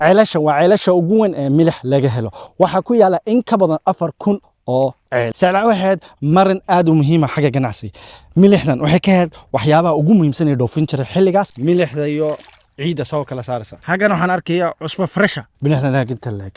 ceelasha waa ceelasha ugu weyn ee milix laga helo waxaa ku yaala in ka badan 4,000 oo ceel Saylac waxaad marin aad u muhiim ah xagga ganacsi milixdan waxay ka ahayd waxyaabaha ugu muhiimsan ee dhoofin jiray xilligaas milixda iyo ciida soo kala saaraysa xaggan waxaan arkayaa cusbo fresh milixdan inta leeg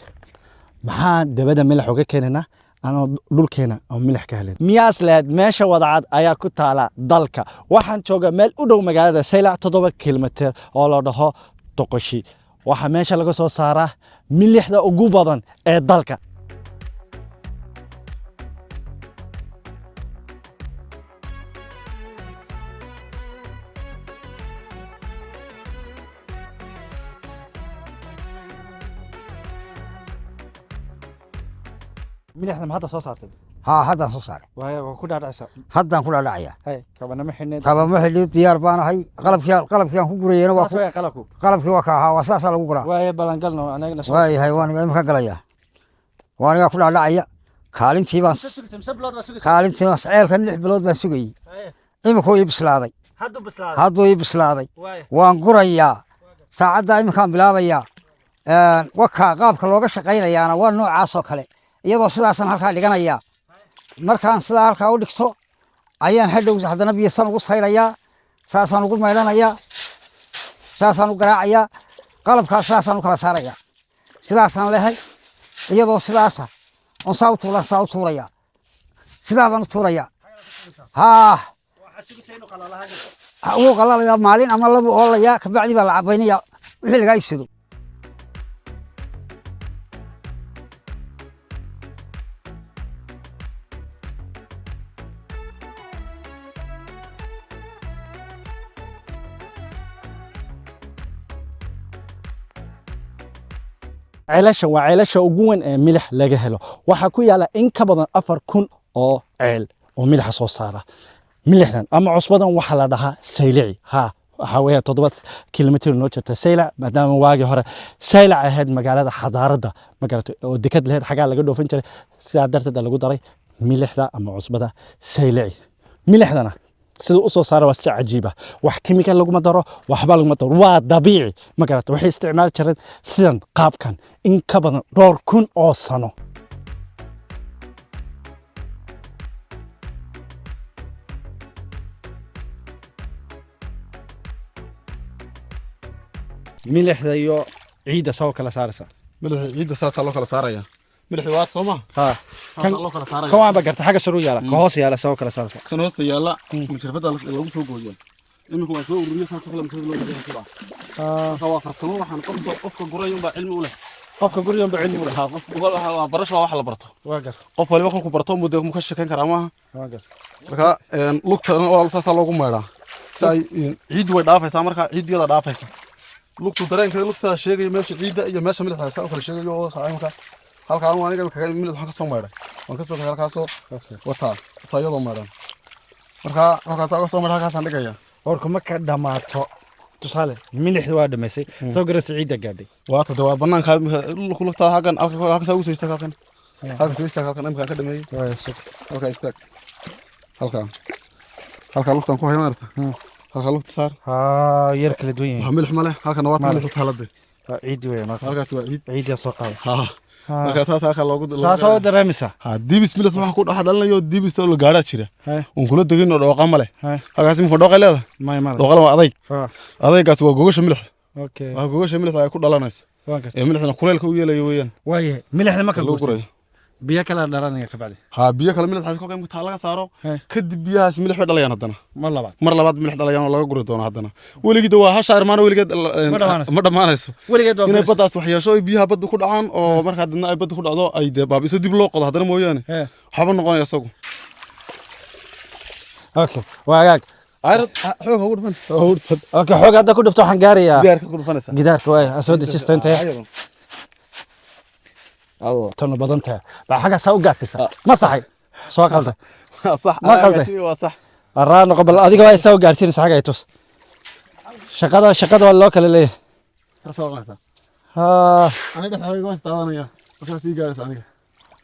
maxaa dabada milix uga keenana أنا دولكينا أو ملح كهلين مياس لاد ماشى وضعات أيا كتالا دالكا وحن توجا مال أدو مجال سيلع تضرب كيلومتر على ده تقشي وح ماشى لقى صارة ملح ده أجوبا دالكا ملحنا ما هذا صوص عرتي هذا صار وهي كل هذا عسى هذا كل هذا عيا هاي كمان محنة كمان محل ديار بانا هاي قلب كيان كقرينا واسوي قلبكو قلب كي وكها واساس على قرا وهي بلانقلنا أنا نسوي وهي هاي وانا ما قليا وانا كل هذا عيا خالين تي بس خالين تي بس عيل كان لح بلود بس سوي إما كوي يبسلادي هادو يبسلادي وان قريا ساعد دائما كان بلابيا وكها قاب كلوجا شقينا يا أنا وان نوع عاصو كله iyadoo sidaasan halka dhiganaya markaan sida halka u dhigto ayaan hadhow hadana biyasan ugu saylaya saasan ugu meelanaya saasan u garaacaya qalabkaas saasan u kala saaraya sidaasan leeyahay iyadoo sidaasa on sawtu la tuuraya sidaaban u tuuraya uu qalalayaa maalin ama laba oo la yaa ka bacdi baa la cabaynaya wixii laga iibsado ceelasha waa ceelasha ugu weyn ee milix laga helo waxaa ku yaala in ka badan 4,000 oo ceel oo milix soo saara milixdan ama cusbadan waxa la dhahaa saylici waxa weeye 7 kiiloomitir noo jirta Saylac maadaama waagi hore Saylac ahayd magaalada xadaarada magaalada oo dekad lahayd xagaa laga dhoofin jiray sidaa darteed lagu daray milixda ama cusbada saylici milixdana sida u soo saara waa si cajiib ah wax chemical lagu madaro waxba lagu madaro waa dabiici magaalada waxay isticmaal jireen sidan qaabkan in ka badan 2,000 oo sano milixda iyo ciida soo kala saaraysa milixda ciida saasa loo kala saaraya milixda waa Soomaa kan loo kala saaraya kan waa garta xaga soo yaala ka hoos yaala soo kala saaraysa kan hoos yaala mushrifada lagu soo gooyo iminku waa soo ururiyo saas kala mushrifada loo gooyo waa farsamo waxaan qofka gurayo baa cilmi u leh qofka gurayo baa cilmi u leh qofka barasho wax la barto waa gar qof waliba qofku barto muddo ka shaqeyn kara ma waa gar marka lugta waa saas loogu meeraa say ciid way dhaafaysaa marka ciidiyada dhaafaysa lugtu dareenka lugta sheegay meesha ciida iyo meesha milixda saa kala sheegayo oo saayinka halkaan waan aniga kaga milix waxaan ka soo meeray waan ka soo halkaas wata tayado meeran marka halkaas aan soo meeray halkaas aan dhigaya warku ma ka dhamaato tusaale milixda waa dhameysay soo garas ciida gaadhay waa tada waa banaanka lugta hagan halkaas ugu soo istaag halkaas soo istaag halkaan imka ka dhameeyay halkaas istaag halkaan lugtan ku haynaarta halka lugta saar yar kala duwan waa milix male halkan waa milix talade ciid weey marka halkaas waa ciid soo qaad marka saas halka loogu soo dareemisa dibis milix waxa ku dhaxdhalanayo dibis oo la gaara jira oo kula dagin oo dhooqa male halkaas imka dhooqa leedahay dhooqa waa adaygaas waa gogasha milix waa gogasha milix ay ku dhalanayso milixna kuleelka u yeelayo weeyaan waaye milixda marka lagu guray biyo kala dhalanaya ka bacdi biyo kala milix halka ka laga saaro kadib biyahaas milix way dhalayaan hadana mar labaad milix dhalayaan oo laga guri doono hadana weligeed waa hasha armaan weligeed ma dhamaanayso inay badaas wax yeesho biyaha badda ku dhacaan oo marka hadana ay badda ku dhacdo ay baabiso dib loo qodo hadana mooyaane waxba noqonaya isagu okay waagaag ayr xoog ugu dhufan okay xoog hadda ku dhufto waxaan gaarayaa gidaarka ku dhufanaysa gidaarka way soo dejista inta الله تنو بدنتها بحاجة سوق قافسة ما صحي سواء قلته صح ما قلته صح الران قبل أديك واي سوق قارسين سحاجة يتوس شقادة ولا كله ليه أنا قلت حاجة قوس تعالى يا أصلا في قارس أنا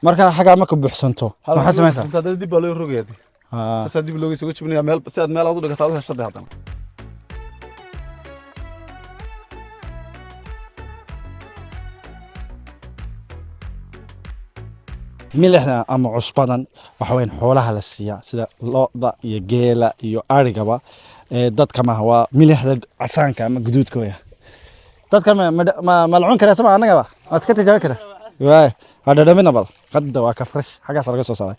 مركز حاجة ما كب بحسنتو ما حسب مثلا أنت ده دي بالو رجعتي بس دي بالو يسوي شو بني مال بس مال أضو لقطع هذا الشيء هذا milixda ama cusbadan waxa weyn xoolaha la siiya sida lo'da iyo geela iyo arigaba dadka ma waa milixda casaanka ama guduudka weeya dadka ma la cun karaa sama anagaba waad ka tijaabi karaa waay hada dhamina bal qadda waa ka fresh xagaas laga soo saaray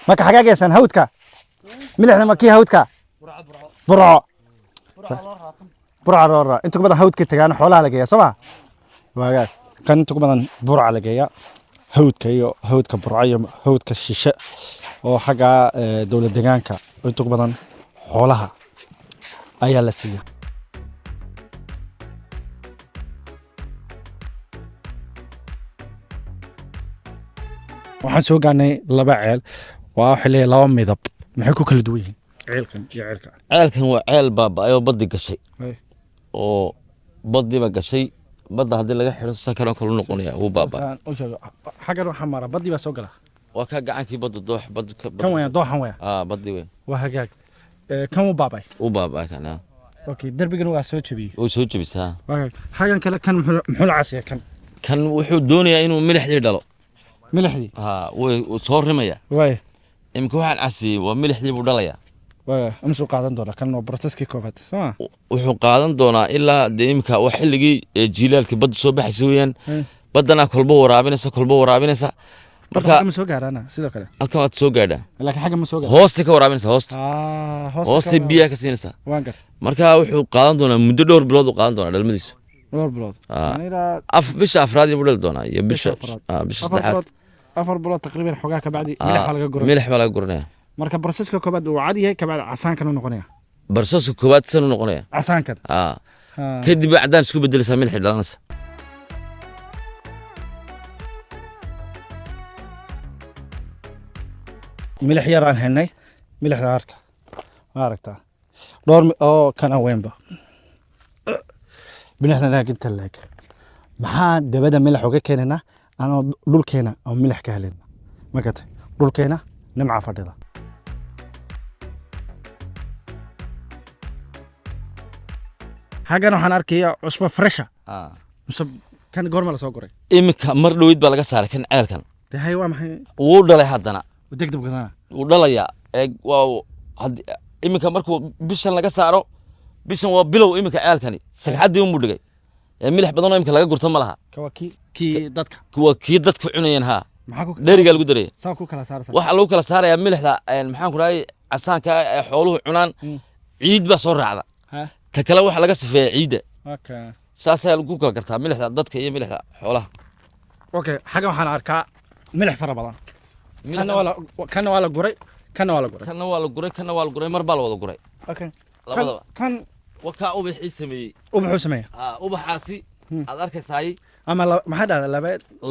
marka xagaageesan hawdka milixda ma kii hawdka burco burco roora inta ku badan hawdka tagaan xoolaha la geeya sama waagaag kan inta ku badan burca la geeya hawdka iyo hawdka burco iyo hawdka shishe oo xagga dawlad deegaanka inta ku badan xoolaha ayaa la siiya waxaan soo gaarnay laba ceel waa waxa leeyahay laba midab maxay ku kala duwan yihiin ceelkan iyo ceelka ceelkan waa ceel baaba'ayoo baddi gashay oo baddiba gashay badda haddii laga xidho sakanoo kale u noqonaya wuu baaba'ay xaggan waxaa mara baddi baa soo gala waa ka gacankii badda doox kan weya dooxan weya baddi weyn waa hagaag kan wuu baaba'ay wuu baaba'ay kan okay derbigan waa soo jabiyey wuu soo jabisaa xaggan kale kan muxuu la casiya kan wuxuu doonayaa inuu milixdii dhalo milixdii wuu soo rimaya waay imika waxaan casiyey waa milixdii buu dhalayaa imsuu qaadan doonaa kan waa processkii koobaad soma wuxuu qaadan doonaa ilaa dee imika waa xilligii jiilaalkii badda soo baxaysa weeyaan baddanaa kolba waraabinaysa marka ma soo gaarana sidoo kale halkan waad soo gaadhaa laakiin xagga ma soo gaar hoosta ka waraabinaysa hoosta biyaha ka siinaysa waan gartay marka wuxuu qaadan doonaa muddo dhowr bilood uu qaadan doonaa dhalmadiisu dhowr bilood bisha afraad buu dhali doonaa iyo bisha saddexaad afar bilood taqriiban xogaa ka bacdi milix baa laga guranaya marka proseska koobaad uu cad yahay kabacdi casaankan u noqonaya barsoska koobaad san u noqonaya casaankan kadib baa caddaan isku bedelaysaa milixi dhalanaysa milix yar aan helnay milixda arka ma aragtaa dhowr oo kana weynba milixda laaginta laag maxaa dabada milix uga keenaynaa anoo dhulkeena oo milix ka helina makatay dhulkeena nimca fadhida xaggan waxaan arkayaa cusbo fresha mise kan goorma la soo guray iminka mar dhoweyd baa laga saaray kan ceelkan hay waa maxay wuu dhalay haddana degdeg gadana wuu dhalayaa waa iminka markuu bishan laga saaro bishan waa bilow iminka ceelkani sagxaddii unbuu dhigay milix badanoo iminka laga gurto ma laha kii dadka waa kii dadku cunayeen haa dherigaa lagu daraya waxaa lagu kala saarayaa milixda maxaan ku dhahay casaanka ee xooluhu cunaan ciid baa soo raacda ta kale waxaa laga sifeeya ciidda saasaa lagu kala gartaa milixda dadka iyo milixda xoolaha okay xaggan waxaan arkaa milix fara badan kana waa la guray kana waa la guray kana waa la guray kana waa la guray mar baa la wada guray okay labadaba kan wakaa ubaxii sameeyey ubaxuu sameeya ubaxaasi aad arkaysaay ama maxaa dhahda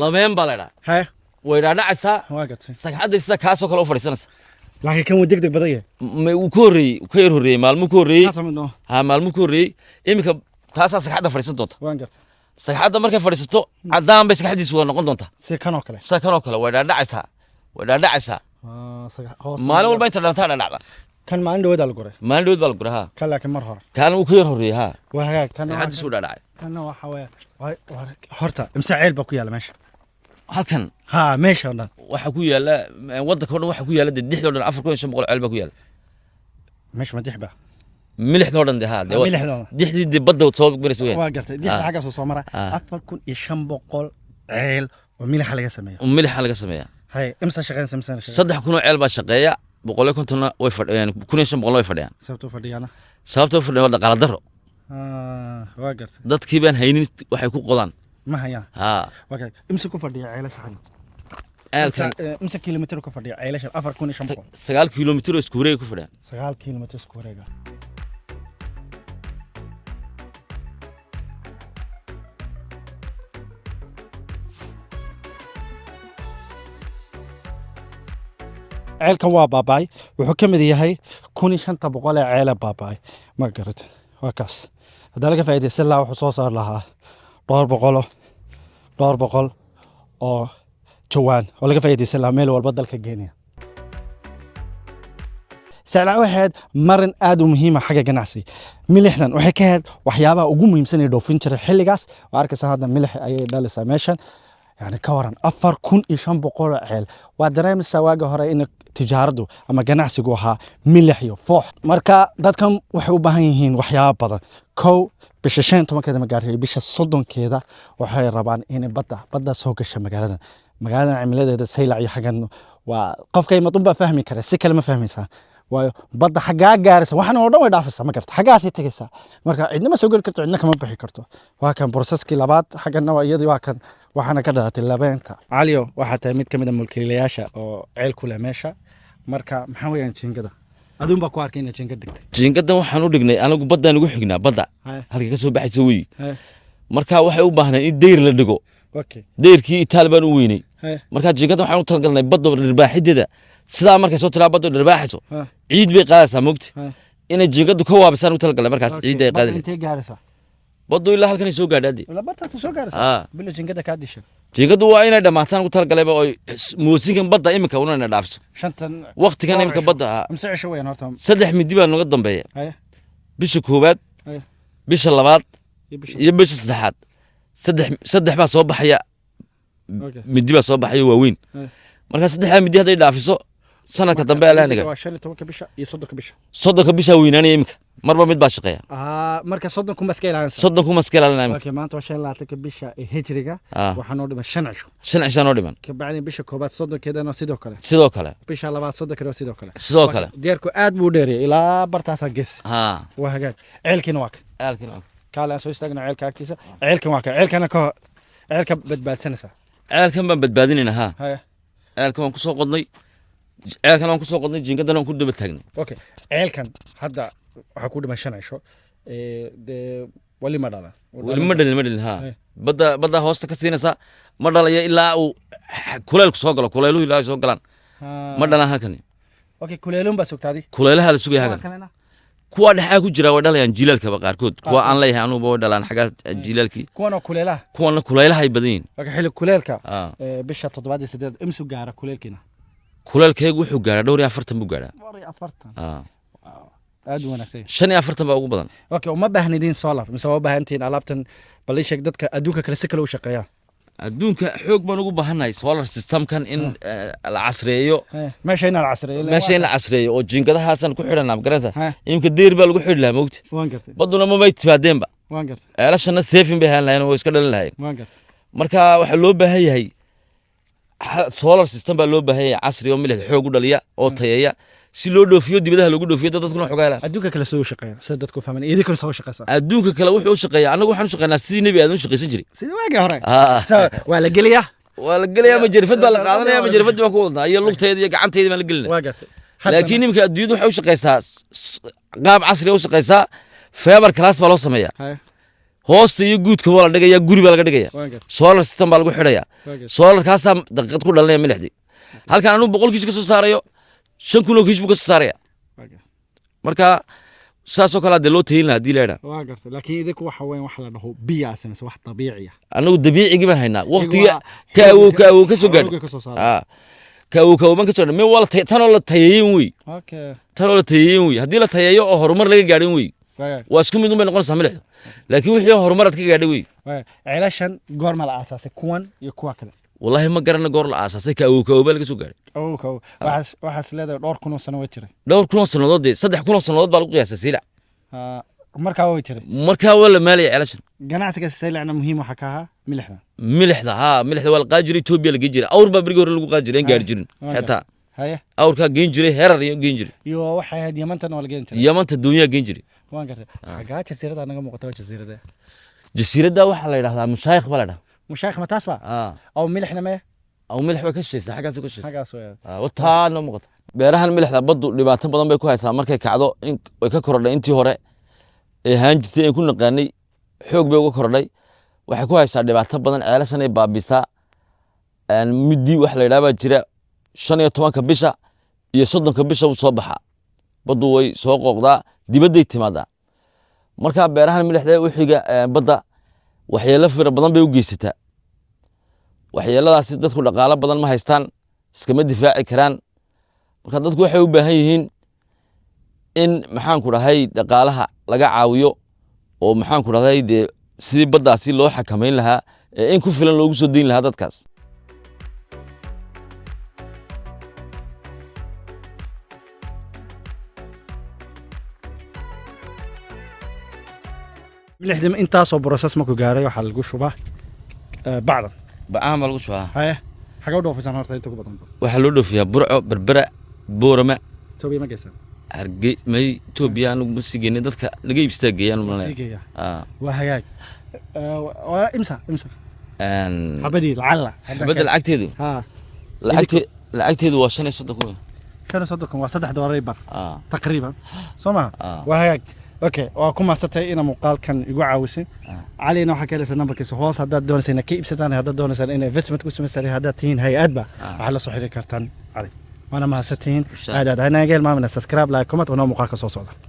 labeen baa laydhaa haye way dhaadhacaysaa waa gatay sagxadday sida kaasoo kale u fadhiisanaysa laakiin kan wuu degdeg badan yahay wuu ka horreeyey ka yar horreeyey maalmuu ka horreeyey maalmuu ka horreeyey iminka taasaa sagxadda fadhiisan doonta waan gartay sagxadda markay fadhiisato caddaan bay sagxaddiisu waa noqon doontaa sida kanoo kale way dhaadhacaysaa maalin walba inta dhalantaa dhaadhacda kan maalin dhaweed la guray maalin dhaweed baa la guray kan laakiin mar hore kan wuu ka yar horreeyey waa hagaag kan sagxaddiisu dhaadhacay kana waxa weeye horta imse ceel baa ku yaala meesha halkan meesha dhan waxa ku yaala waddanka oo dhan waxa ku yaala dixdoo dhan 4500 ceel baa ku yaala meesha ma dixba milixdoo dhan dixdii badda soo galaysa weyn waa gartay dixda xagga soo mara 4500 ceel oo milixa laga sameeyo hay imsa shaqeyn samsan 3,000 oo ceel baa shaqeeya 150 way fadhiyaan 1500 way fadhiyaan sababtoo fadhiyaan waa dhaqaale darro waa gartay dadkii baan haynin waxay ku qodaan ma hayaan okay imsa ku fadhiya ceelasha ceelkan imsa kilomitir ku fadhiya ceelasha 4500 9 kilomitir isku wareeg ku fadhiya 9 kilomitir isku wareega ceelkan waa baaba'ay wuxuu ka mid yahay 1500 ee ceele baaba'ay ma garatay waa kaas haddii laga faa'iideysan lahaa wuxuu soo saar lahaa dhowr boqol oo jawaan oo laga faa'iideysan lahaa meel walba dalka Kenya siclac waxay ahayd marin aad u muhiima xagga ganacsi milixdan waxay ka ahayd waxyaabaha ugu muhiimsan ee dhoofin jiray xilligaas waa arkaysaa hadda milix ayay dhalisaa meeshan يعني كوران أفر كون إيشان بقول عيل ودرهم السواق هراء إن تجارته أما جناح سجوها ملحيو فوح مركا دتكم وحوبهين وحياة بدر كو بششين توما كذا مقارنة بيش الصدق كذا وحي ربان إن بدأ سوق الشم مقالنا عملية ده سيل أي حاجة إنه وقف كي مطبع فهمي كره سكة ما فهمي سا وبدأ حاجات جارسة وحنا ورا ودافع ما كرت حاجات تيجي مركا عندما سوق الكرت عندنا كمان بحي كرتو وكان بروسس كلابات حاجة نوع يدي وكان waxaana ka dhalatay labeenta caliyo waxa tahay mid kamid ah mulkiilayaasha oo ceel ku leh meesha marka maxaa weeyaan jiingada aduun baa ku arkay in jiingada dhigtay jiingadan waxaan u dhignay anagu badda ugu xignaa badda halka ka soo baxaysa weey marka waxay u baahnaa in deyr la dhigo deyrkii itaal baan u weynay marka jiingada waxaan u talagalnay badda dhirbaaxideeda sidaa markay soo tiraa badda dhirbaaxiso ciid bay qaadaysaa moogti inay jiingadu ka waabisaan u talagalnay markaas ciid ay qaadaysaa intee gaaraysaa baddu ilaa halkan ay soo gaadhaadi la bartaas soo gaaraysaa bila jiingada ka disha jiingadu waa inay dhamaataan ugu talagalayba oo muusinkan badda imika una dhaafso shantan waqtigan imika badda amsa cisho weeyaan horta saddex midi baa naga dambeeya bisha koobaad bisha labaad iyo bisha saddexaad saddex baa soo baxaya midi baa soo baxaya waaweyn marka saddexda midi hadday dhaafiso sanadka dambe alaan niga waa 15 bisha iyo 30 bisha weynaanaya imika marba mid baa shaqeeya marka 30 kuma iska ilaalinaysa 30 kuma iska ilaalinaysa okay maanta waa 15 bisha hijriga waxaan oo dhiman 5 cisho 5 cisho oo dhiman ka bacdi bisha koobaad 30 keedana sidoo kale bisha labaad 30 keedana sidoo kale deerku aad buu dheeriyay ilaa bartaas gees waa hagaag ceelkina waa kaala soo istaagna ceelka agtiisa ceelkan waa ceelka badbaadsanaysa ceelkan baan badbaadinayna ceelkan waan ku soo qodnay ceelkan aan ku soo qodnay jiingadan aan ku daba taagnay okay ceelkan hadda waxa ku dhiman 5 cisho de wali ma dhalan badda hoosta ka siinaysa ma dhalaya ilaa uu kuleelku soo galo kuleeluhu ilaa soo galaan ma dhalan halkan okay kuleelun baa sugtaadi kuleelaha la sugay halkan kuwa dhaxaa ku jira way dhalayaan jiilaalka qaarkood kuwa aan leeyahay anugu way dhalaan xagaa jiilaalkii kuwana kuleelaha ay badan yihiin okay xilli kuleelka bisha 7 imsu gaara kuleelkina kuleelkeegu wuxuu gaaraa dhowr iyo 40 buu gaaraa aad u wanaagsan 45 baa ugu badan okay uma baahnidin solar mise waa baahantiin alaabtan bal sheeg dadka adduunka kale si kale u shaqeeyaan adduunka xoog baan ugu baahanahay solar system kan in la casreeyo meesha la casreeyo oo jiingadahaasan ku xidhanaa garanta imka deer baa lagu xidhi lahaa moogti baduna ma bay timaadeenba ceelashana seefin bay ahaan lahayn oo iska dhalin lahayn marka waxaa loo baahan yahay solar system baa loo baahan yahay casri oo milix xoog u dhaliya oo tayeeya si loo dhoofiyo dibadaha lagu dhoofiyo dadkuna xogaala adduunka kale soo shaqeeya sida dadku fahmaan idinku soo shaqeysa adduunka kale wuxuu u shaqeeyaa anagu waxaan u shaqeynaa sidii nabi aadan u shaqeysan jiray sida waaga hore waa la geliyaa ma jirfad baa la qaadanaya ma jirfad baan ku wadnaa iyo lugteeda iyo gacanteeda baan la gelinaa waa gartay laakiin imika adduunyadu waxay u shaqeysaa qaab casri u shaqeysaa fiber class baa loo sameeyaa hoosta iyo guudka waa la dhigayaa guri baa laga dhigayaa solar system baa lagu xidhayaa solarkaasaa daqiiqad ku dhalinaya milixdii halkan anuu 100 kiish ka soo saarayo 5 kun oo kiish buu ka soo saaraya marka saasoo kale hadda loo tayin haddii la yidhaa waa gartay laakiin idinku waxa weyn wax la dhaho biya asamase wax dabiici ah anagu dabiicigii baan haynaa waqtiga ka awow ka soo gaadhay ka awow baan ka soo gaadhay wala tanoo la tayeeyin wey tanoo la tayeeyin wey haddii la tayeeyo oo horumar laga gaadhin wey waa isku mid un bay noqonaysaa milixdu laakiin wixii horumaraad ka gaadhay wey ceelashan goorma la aasaasay kuwan iyo kuwa kale والله ما قرنا قور الأساس كأو بالك سو قاري كو وحس لهذا دور كنوس سنة وتري دور كنوس سنة ضد صدق كنوس سنة ضد بالقيا سيلع مركا وتري مركا ولا مالي علشان قناعتك السيلع أنا مهم وحكاها ملح ذا والقاجري توبي الجيجري أور بابريجور اللي قاجري قارجين حتى هيا أور كجيجري هرر جيجري يو واحد يمنتن ولا جينتن يمنت الدنيا جيجري وان قرت حاجات جزيرة أنا مقطع جزيرة ده واحد الله يرحمه مشايخ بلده مشايخ ما تسمع او ملحنا ما او ملح وكشيس حاجه كشيس حاجه سويا وتا نمقط beerahan milixda baddu dhibaato badan bay ku haysaa markay kacdo in way ka korodhay intii hore ee haan jirtay in ku naqaanay xoog bay uga korodhay waxay ku haysaa dhibaato badan ceelashan ay baabisaa midi wax la yiraahdo jira 15 bisha iyo 30 bisha soo baxa baddu way soo qooqdaa dibadday timaadaa marka beerahan milixda wixiga badda waxyeelo fira badan bay u geysataa waxyeeladaasi dadku dhaqaale badan ma haystaan iskama difaaci karaan marka dadku waxay u baahan yihiin in maxaan ku dhahay dhaqaalaha laga caawiyo oo maxaan ku dhahay dee sidii baddaasi loo xakameyn lahaa in ku filan loogu soo deyn lahaa dadkaas. milixdii intaasoo process markuu gaaray waxaa lagu shubaa bacdan ba'aan baa lagu shubaa. haye xagee u dhoofisaan horta inta ugu badan waxaa loo dhoofiyaa Burco, Berbera, Boorama, Itoobiya ma geysan may Itoobiya anigu ma sii geynay dadka laga iibstaa geeyaan sii malay. geeya waa hagaag waa imsa xabadii lacala xabadda lacagteedu ha lacagteedu waa 35 $35 waa $3 bar taqriiban soo ma waa hagaag اوكي وكما ستي انا مقال كان يقول عاوسين علينا waxa kale number kiisa hoos hadaad doonaysaan ka iibsataan hadaad doonaysaan in investment ku sameysaan hadaad tihiin hay'ad ba waxa la soo xiriir kartaan علي وانا ما hasatiin aad ana geel maamina subscribe like comment wana muqaalka soo socda